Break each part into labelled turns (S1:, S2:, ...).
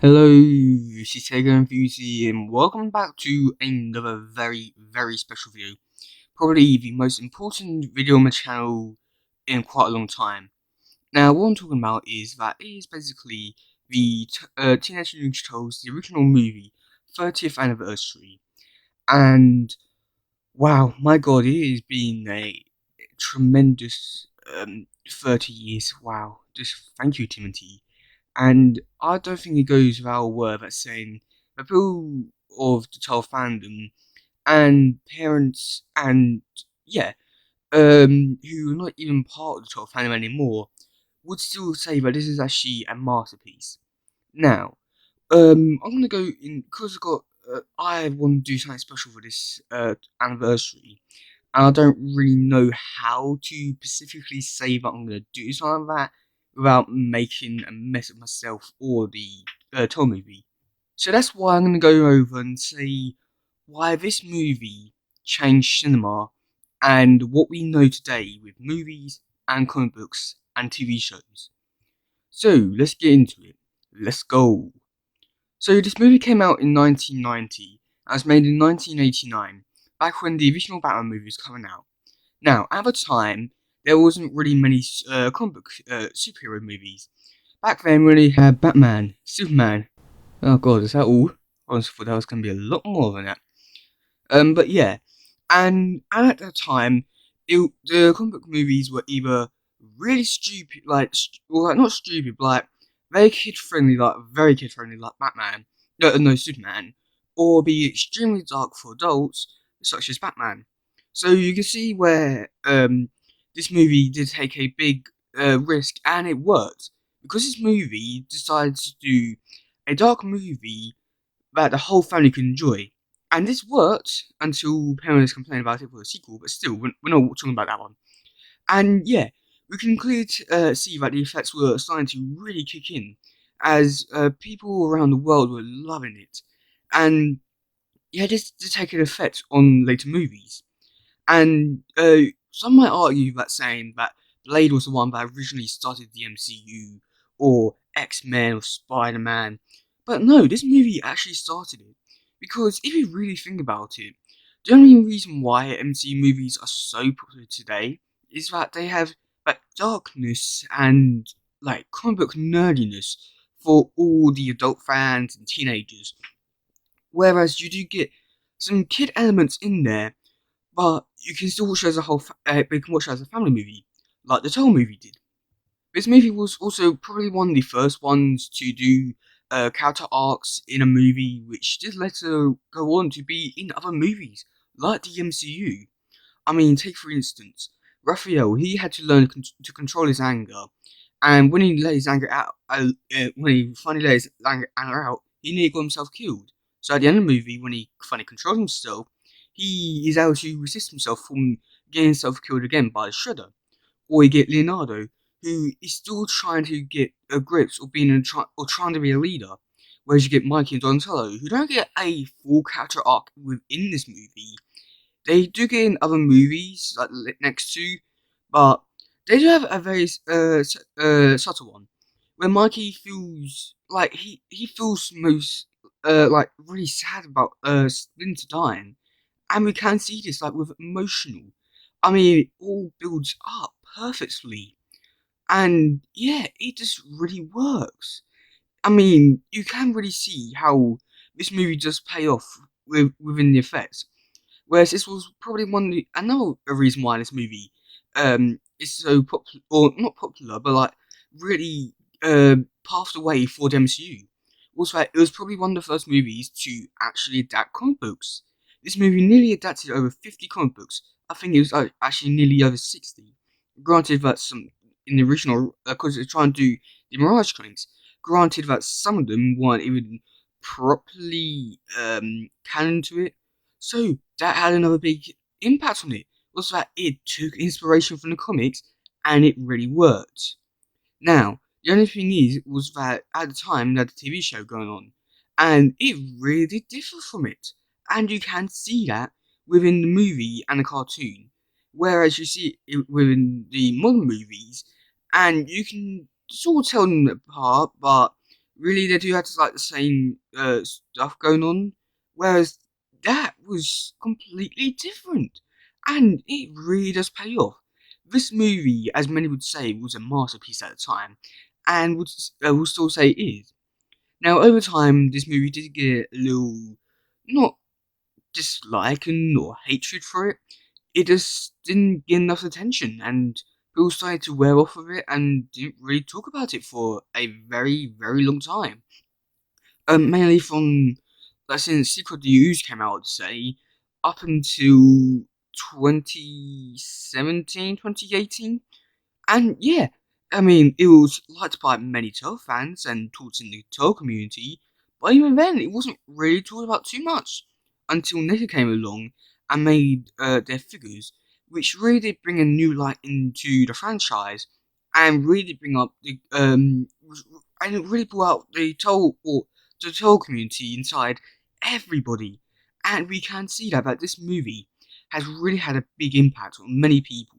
S1: Hello, this is teddygaming and welcome back to another very special video. Probably the most important video on my channel in quite a long time. Now, what I'm talking about is that it is basically the Teenage Mutant Ninja Turtles, the original movie, 30th anniversary. And wow, my god, it has been a tremendous 30 years. Wow, just thank you, tmnt. And I don't think it goes without a word that saying the people of the Tell fandom and parents and who are not even part of the Tell fandom anymore would still say that this is actually a masterpiece. Now, I'm gonna go in because I want to do something special for this anniversary, and I don't really know how to specifically say that I'm gonna do something like that without making a mess of myself or the Toy movie. So that's why I'm gonna go over and say why this movie changed cinema and what we know today with movies and comic books and TV shows. So let's get into it. Let's go. So this movie came out in 1990 and was made in 1989, back when the original Batman movie was coming out. Now, at the time, there wasn't really many comic book superhero movies. Back then, we only had Batman, Superman. Oh god, is that all? I thought that was going to be a lot more than that. But yeah, and at that time, the comic book movies were either really stupid, not stupid, but like very kid friendly, like Batman, no Superman, or be extremely dark for adults, such as Batman. So you can see where this movie did take a big risk, and it worked because this movie decided to do a dark movie that the whole family could enjoy. And this worked until parents complained about it for a sequel, but still, we're not talking about that one. And yeah, we can clearly see that the effects were starting to really kick in, as people around the world were loving it. And yeah, this did take an effect on later movies. And some might argue that saying that Blade was the one that originally started the MCU, or X-Men, or Spider-Man. But no, this movie actually started it. Because if you really think about it, the only reason why MCU movies are so popular today is that they have that darkness and like comic book nerdiness for all the adult fans and teenagers. Whereas you do get some kid elements in there, but you can still watch it as a you can watch it as a family movie, like the Toll movie did. This movie was also probably one of the first ones to do character arcs in a movie, which did later go on to be in other movies, like the MCU. I mean, take for instance, Raphael. He had to learn to control his anger, and when he let his anger out, when he finally let his anger out, he nearly got himself killed. So at the end of the movie, when he finally controls himself, he is able to resist himself from getting himself killed again by the Shredder. Or you get Leonardo, who is still trying to get a grips or trying to be a leader. Whereas you get Mikey and Donatello, who don't get a full character arc within this movie. They do get in other movies like next to, but they do have a very subtle one, where Mikey feels like he feels most like really sad about Splinter dying, and we can see this like with emotional. I mean, it all builds up perfectly, and yeah, it just really works. I mean, you can really see how this movie just pay off within the effects. Whereas this was probably another reason why this movie is so popular, or not popular, but like really paved the way for the MCU. Was that it was probably one of the first movies to actually adapt comic books. This movie nearly adapted over 50 comic books. I think it was actually nearly over 60. Granted that some in the original, because they're trying to do the Mirage comics. Granted that some of them weren't even properly canon to it. So that had another big impact on it. Was that it took inspiration from the comics and it really worked. Now, the only thing was that at the time they had a TV show going on, and it really did differ from it. And you can see that within the movie and the cartoon. Whereas you see it within the modern movies, and you can sort of tell them apart, but really they do have like the same stuff going on, whereas that was completely different, and it really does pay off. This movie, as many would say, was a masterpiece at the time, and would still say it is. Now, over time, this movie did get a little not disliking or hatred for it. It just didn't get enough attention, and people started to wear off of it and didn't really talk about it for a very, very long time. Mainly from, like, since Secret News came out, I'd say, up until 2017, 2018. And yeah, I mean, it was liked by many Toe fans and talked in the Toe community, but even then, it wasn't really talked about too much until Nika came along and made their figures, which really did bring a new light into the franchise and really did bring up and it really brought out the Toe community inside everybody, and we can see that this movie has really had a big impact on many people,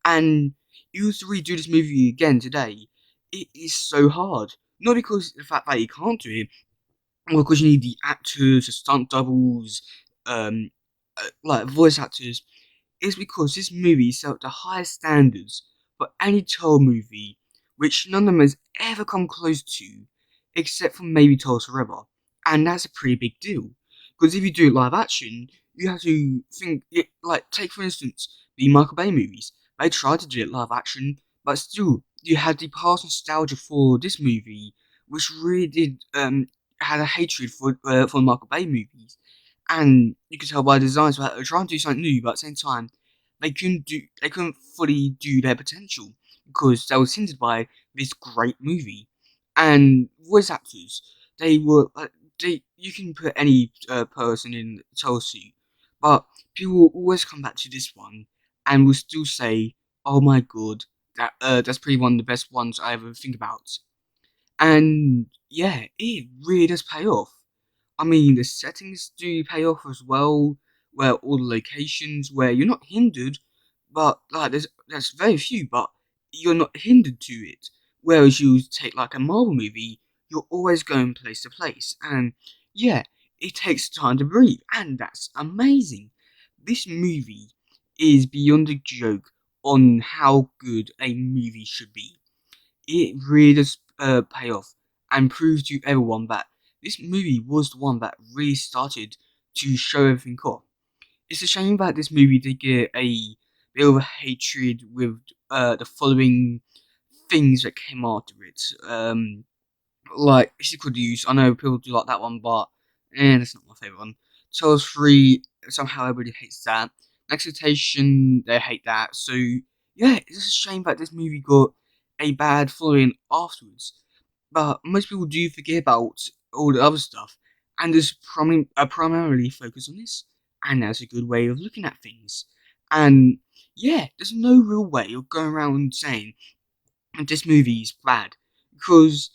S1: and you to redo this movie again today, it is so hard. Not because of the fact that you can't do it, or because you need the actors, the stunt doubles, um, like voice actors. It's because this movie set up the highest standards for any Toll movie, which none of them has ever come close to, except for maybe Toll Forever. And that's a pretty big deal. Because if you do it live action, you have to think, like, take for instance, the Michael Bay movies. They tried to do it live action, but still, you had the past nostalgia for this movie, which really did, had a hatred for Michael Bay movies. And you could tell by the designs that they were trying to do something new, but at the same time, they couldn't fully do their potential because they was hindered by this great movie. And voice actors, they were they you can put any person in a towel suit, but people will always come back to this one and will still say, "Oh my god, that's probably one of the best ones I ever think about." And yeah, it really does pay off. I mean, the settings do pay off as well, where all the locations where you're not hindered, but like there's very few, but you're not hindered to it. Whereas you take like a Marvel movie, you're always going place to place, and yeah, it takes time to breathe, and that's amazing. This movie is beyond a joke on how good a movie should be. It really does pay off and prove to everyone that this movie was the one that really started to show everything off. It's a shame that this movie did get a bit of a hatred with the following things that came after it. Like Secret Use, I know people do like that one, but that's not my favourite one. Charles 3, somehow everybody hates that. Expectation, they hate that. So, yeah, it's just a shame that this movie got a bad following afterwards. But most people do forget about all the other stuff and just primarily focus on this. And that's a good way of looking at things. And yeah, there's no real way of going around saying this movie is bad because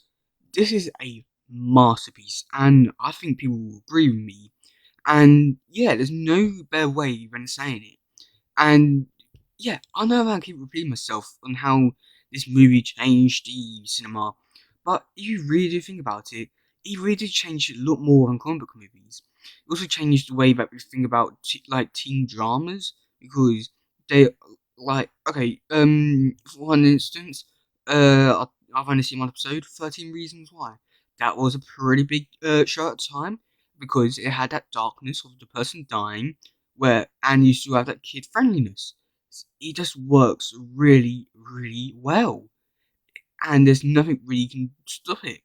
S1: this is a masterpiece, and I think people will agree with me. And yeah, there's no better way than saying it. And yeah, I know I keep repeating myself on how this movie changed the cinema, but if you really do think about it, it really did change a lot more than comic book movies. It also changed the way that we think about like teen dramas because they like okay. For one instance, I've only seen one episode, 13 Reasons Why. That was a pretty big show at the time because it had that darkness of the person dying, where and you still have that kid friendliness. It just works really, really well, and there's nothing really can stop it.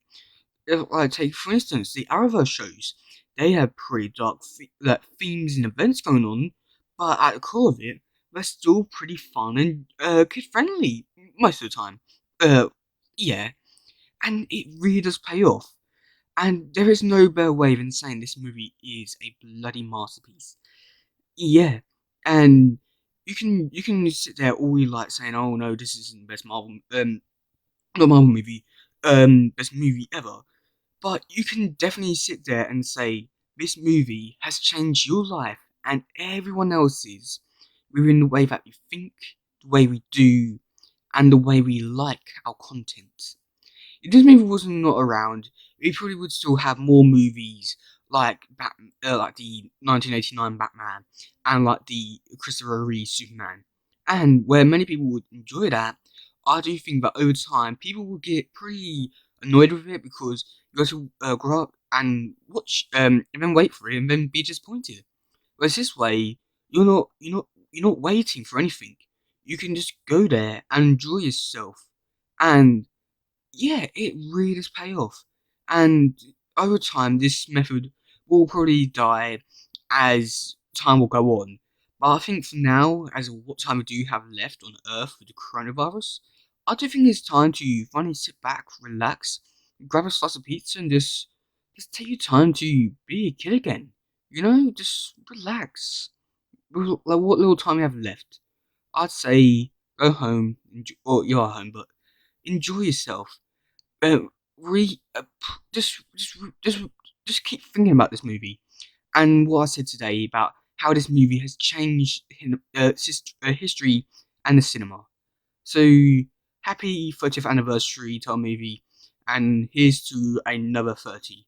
S1: If I take for instance the Arrowverse shows, they have pretty dark like themes and events going on, but at the core of it, they're still pretty fun and kid friendly most of the time. Uh, yeah, and it really does pay off. And there is no better way than saying this movie is a bloody masterpiece. Yeah, and you can sit there all you like saying, "Oh no, this isn't the best Marvel not Marvel movie, best movie ever." But you can definitely sit there and say this movie has changed your life and everyone else's within the way that we think, the way we do, and the way we like our content. if this movie wasn't not around, we probably would still have more movies like the 1989 Batman and like the Christopher Reeve Superman, and where many people would enjoy that. I do think that over time people will get pretty annoyed with it because you got to grow up and watch and then wait for it and then be disappointed. Whereas this way, you're not waiting for anything. You can just go there and enjoy yourself, and yeah, it really does pay off. And over time, this method will probably die as time will go on. But I think for now, as what time we do have left on Earth with the coronavirus, I do think it's time to finally sit back, relax, grab a slice of pizza, and just take your time to be a kid again. Just relax. Like what little time you have left, I'd say go home, or you're at home, but enjoy yourself. uh, re just keep thinking about this movie and what I said today about how this movie has changed history and the cinema. So happy 30th anniversary to our movie, and here's to another 30.